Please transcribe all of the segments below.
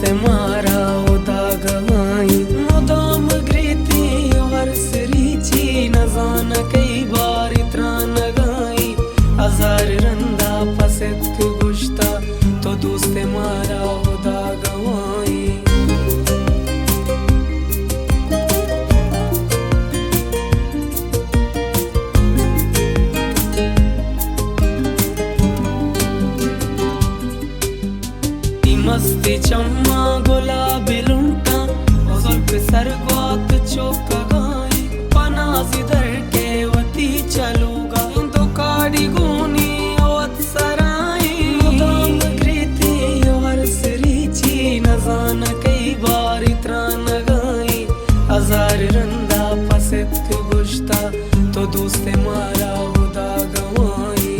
दोस्ते मारा उदा गवाई मुदाम ग्रीती और सरीची न जान कई बार इतना न गाई हजार रंदा पसत गुश्ता तो दोस्ते मारा उदा गवाई मस्ती चम्मा गुलाबी लुंटा जुल्फ सरगवात चौक गाई पनाजी दर के वती चलूगा तो काड़ी गुनी ओत सराई मुदाम ग्रीती और सरीची न जान कई बार इतना न गाई हजार रंदा पसत गुश्ता तो दोस्ते मारा उदा गवाई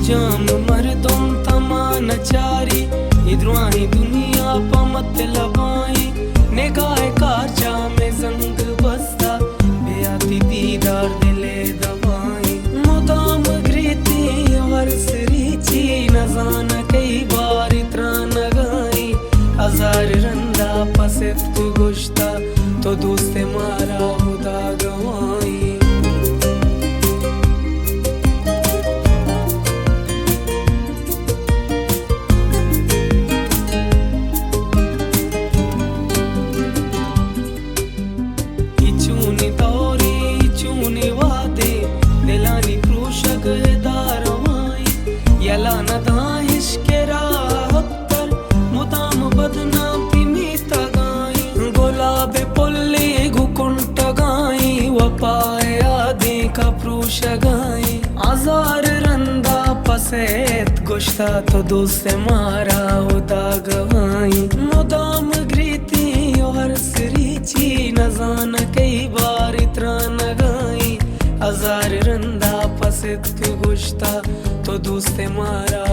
जाम मर्दों तमान चारी इधरानी दुनिया पमत लगाई निगाह काचा में जंग बस्ता बेयाती दीदार दिले दवाई मुदाम ग्रीती और सरीची न जान कई बार इतना न गाई हजार रंदा पसत गुश्ता तो दोस्ते मारा उदा गवाई हजार रंदा पसेत गुश्ता तो दोस्ते मारा उदा गवाई मुदाम ग्रीती और सरीची न जान कई बार इतना न गाई हजार रंदा पसेत गुश्ता तो दोस्ते मारा